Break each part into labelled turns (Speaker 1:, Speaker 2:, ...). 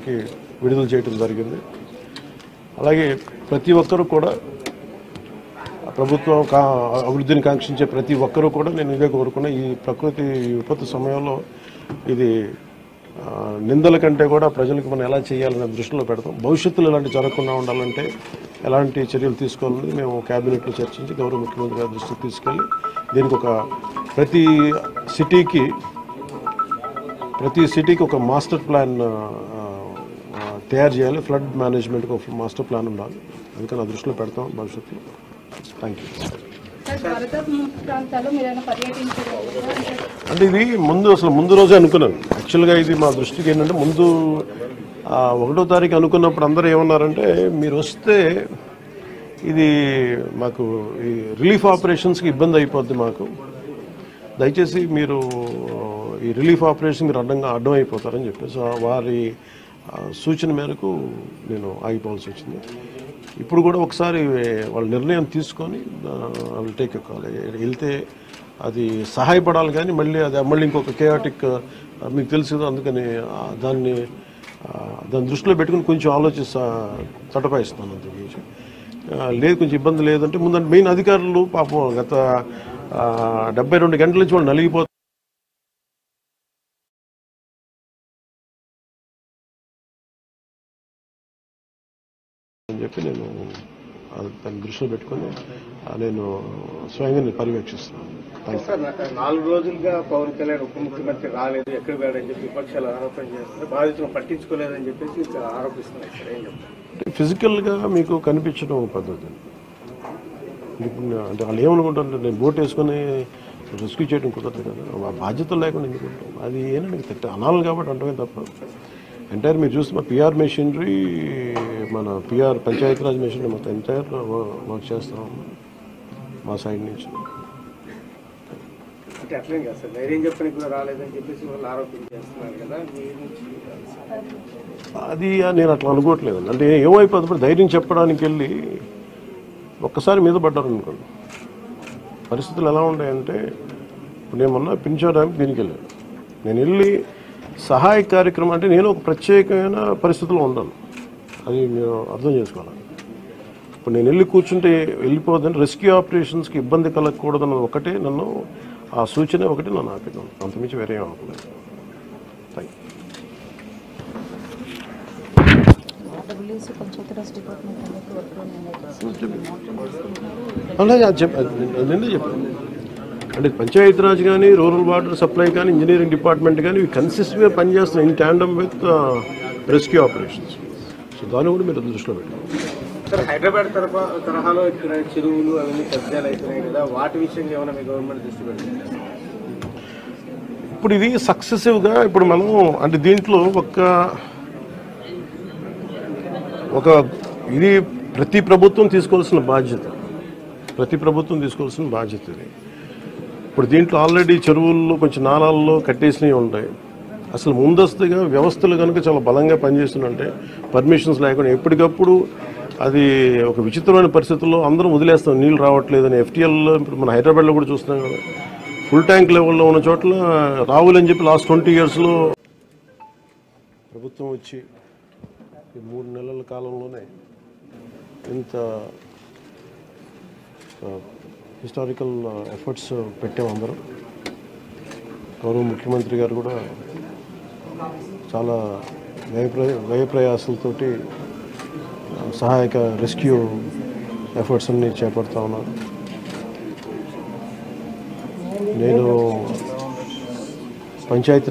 Speaker 1: అందరికీ విడుదల చేయడం జరిగింది. అలాగే ప్రతి ఒక్కరూ కూడా ప్రభుత్వం అభివృద్ధిని కాంక్షించే ప్రతి ఒక్కరూ కూడా నేను ఇదే కోరుకున్నా. ఈ ప్రకృతి విపత్తు సమయంలో ఇది నిందల కంటే కూడా ప్రజలకు మనం ఎలా చేయాలనే దృష్టిలో పెడతాం. భవిష్యత్తులో ఇలాంటి జరగకుండా ఉండాలంటే ఎలాంటి చర్యలు తీసుకోవాలని మేము క్యాబినెట్లో చర్చించి గౌరవ ముఖ్యమంత్రి గారి దృష్టికి తీసుకెళ్ళి దీనికి ఒక ప్రతి సిటీకి ఒక మాస్టర్ ప్లాన్ తయారు చేయాలి. ఫ్లడ్ మేనేజ్మెంట్కి ఒక మాస్టర్ ప్లాన్ ఉండాలి. అందుకని ఆ దృష్టిలో పెడతాం భవిష్యత్తులో. Thank you. అంటే ఇది ముందు రోజే అనుకున్నాను. యాక్చువల్గా ఇది మా దృష్టికి ఏంటంటే ముందు 1వ తారీఖు అనుకున్నప్పుడు అందరూ ఏమన్నారంటే మీరు వస్తే ఇది మాకు ఈ రిలీఫ్ ఆపరేషన్స్కి ఇబ్బంది అయిపోద్ది, మాకు దయచేసి మీరు ఈ రిలీఫ్ ఆపరేషన్ మీరు అడ్డం అయిపోతారని చెప్పేసి వారి సూచన మేరకు నేను ఆగిపోవాల్సి వచ్చింది. ఇప్పుడు కూడా ఒకసారి వాళ్ళ నిర్ణయం తీసుకొని వాళ్ళు టేక్ ఎక్కాలి. వెళ్తే అది సహాయపడాలి కానీ మళ్ళీ ఇంకొక కేయాటిక్ మీకు తెలుసు కదా, అందుకని దాన్ని దృష్టిలో పెట్టుకుని కొంచెం తటపాయిస్తున్నాను. అంతకుమించి లేదు, కొంచెం ఇబ్బంది లేదంటే ముందంటే మెయిన్ అధికారులు పాపం గత 72 గంటల నుంచి వాళ్ళు నలిగిపోతారు అని చెప్పి నేను దాన్ని దృష్టిలో పెట్టుకుని నేను స్వయంగా పర్యవేక్షిస్తున్నాను.
Speaker 2: 4 రోజులుగా పవన్ కళ్యాణ్ ఉప ముఖ్యమంత్రి రాలేదు, ఎక్కడ వెళ్ళాడని చెప్పి విపక్షాలు ఆరోపణ చేస్తున్నారు. బాధితులను పట్టించుకోలేదని చెప్పేసి ఆరోపిస్తున్నారు. ఏం చెప్తారు?
Speaker 1: ఫిజికల్గా మీకు కనిపించడం పద్ధతి అంటే వాళ్ళు ఏమనుకుంటారంటే నేను బోట్ వేసుకొని రెస్క్యూ చేయడం కుదరదు కదా, బాధ్యతలు లేకుండా ఎందుకుంటాం. అది ఏంటంటే అనాలి కాబట్టి అంటమే తప్ప ఎంటైర్ మీరు చూస్తే మా పిఆర్ మెషినరీ, మన పిఆర్ పంచాయతీరాజ్ మెషినరీ మొత్తం ఎంటైర్ వర్క్ చేస్తాం మా సైడ్ నుంచి.
Speaker 2: అంటే అట్లేం కాదు సార్, ధైర్యం చెప్పని కూడా రాలేదని చెప్పేసి వాళ్ళు ఆరోపించేస్తున్నారు కదా.
Speaker 1: అది నేను అట్లా అనుకోవట్లేదండి. అంటే ఏమైపోతుంది, ధైర్యం చెప్పడానికి వెళ్ళి ఒక్కసారి మీద పడ్డారు అనుకోండి, పరిస్థితులు ఎలా ఉంటాయంటే ఇప్పుడు నేను మొన్న పింఛడానికి దీనికి వెళ్ళాను. నేను వెళ్ళి సహాయ కార్యక్రమం అంటే నేను ఒక ప్రత్యేకమైన పరిస్థితిలో ఉన్నాను, అది నేను అర్థం చేసుకోవాలి. ఇప్పుడు నేను వెళ్ళి కూర్చుంటే వెళ్ళిపోదని రెస్క్యూ ఆపరేషన్స్కి ఇబ్బంది కలగకూడదన్నది ఒకటే నన్ను, ఆ సూచన ఒకటి నన్ను ఆపినాను, అంతమించి వేరే ఆపలేదు. Thank you. అలాగే అది నిన్నే చెప్పాను. అంటే పంచాయతీరాజ్ కానీ, రూరల్ వాటర్ సప్లై కానీ, ఇంజనీరింగ్ డిపార్ట్మెంట్ కానీ ఇవి కన్సిస్టెంట్గా పనిచేస్తున్నాయి in tandem with rescue operations. So దాన్ని కూడా మీరు దృష్టిలో పెట్టారు.
Speaker 2: సార్, హైదరాబాద్ తరహాలో ఇక్కడ చెరువులు అవన్నీ కబ్జాలు అవుతున్నాయి కదా, వాటి విషయంగా ఏమైనా మీ గవర్నమెంట్ దృష్టి పెడుతుంది?
Speaker 1: ఇప్పుడు ఇది సక్సెసివ్గా ఇప్పుడు మనం అంటే దీంట్లో ఒక ఇది ప్రతి ప్రభుత్వం తీసుకోవాల్సిన బాధ్యత ఇది. ఇప్పుడు దీంట్లో ఆల్రెడీ చెరువుల్లో కొంచెం నాలాల్లో కట్టేసినవి ఉంటాయి. అసలు ముందస్తుగా వ్యవస్థలు కనుక చాలా బలంగా పనిచేస్తుందంటే పర్మిషన్స్ లేకుండా ఎప్పటికప్పుడు అది ఒక విచిత్రమైన పరిస్థితుల్లో అందరం వదిలేస్తాం, నీళ్ళు రావట్లేదని. FTL ఇప్పుడు మన హైదరాబాద్లో కూడా చూస్తున్నాం కదా, ఫుల్ ట్యాంక్ లెవెల్లో ఉన్న చోట్ల రావులని చెప్పి లాస్ట్ 20 yearsలో ప్రభుత్వం వచ్చి ఈ 3 నెలల కాలంలోనే ఇంత హిస్టారికల్ ఎఫర్ట్స్ పెట్టాం అందరం. గౌరవ ముఖ్యమంత్రి గారు కూడా చాలా వ్యయప్రయాసాలతోటి సహాయక రెస్క్యూ ఎఫర్ట్స్ అన్ని చేపడతా ఉన్నారు. నేను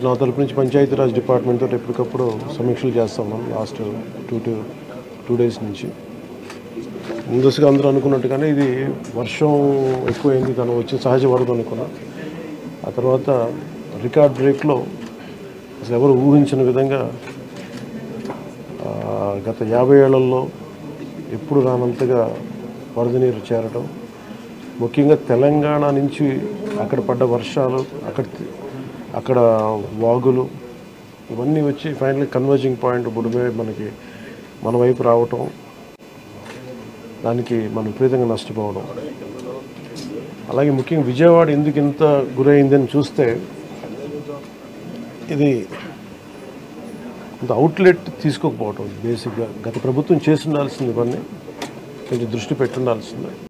Speaker 1: నా తరపు నుంచి పంచాయతీరాజ్ డిపార్ట్మెంట్ తోటి ఎప్పటికప్పుడు సమీక్షలు చేస్తా ఉన్నాను లాస్ట్ 2 days నుంచి. ముందస్తుగా అందరూ అనుకున్నట్టుగానే ఇది వర్షం ఎక్కువైంది, తను వచ్చి సహజ వరద అనుకున్నా. ఆ తర్వాత రికార్డ్ బ్రేక్లో అసలు ఎవరు ఊహించిన విధంగా గత 50 ఏళ్లలో ఎప్పుడు రానంతగా వరద నీరు చేరడం, ముఖ్యంగా తెలంగాణ నుంచి అక్కడ పడ్డ వర్షాలు, అక్కడ వాగులు ఇవన్నీ వచ్చి ఫైనల్లీ కన్వర్జింగ్ పాయింట్ బుడిమే మన వైపు రావటం, దానికి మనం విపరీతంగా నష్టపోవడం. అలాగే ముఖ్యంగా విజయవాడ ఎందుకు ఇంత గురైందని చూస్తే ఇది కొంత అవుట్లెట్ తీసుకోకపోవటం బేసిక్గా గత ప్రభుత్వం చేసి ఉండాల్సింది ఇవన్నీ కొంచెం దృష్టి పెట్టుండాల్సింది.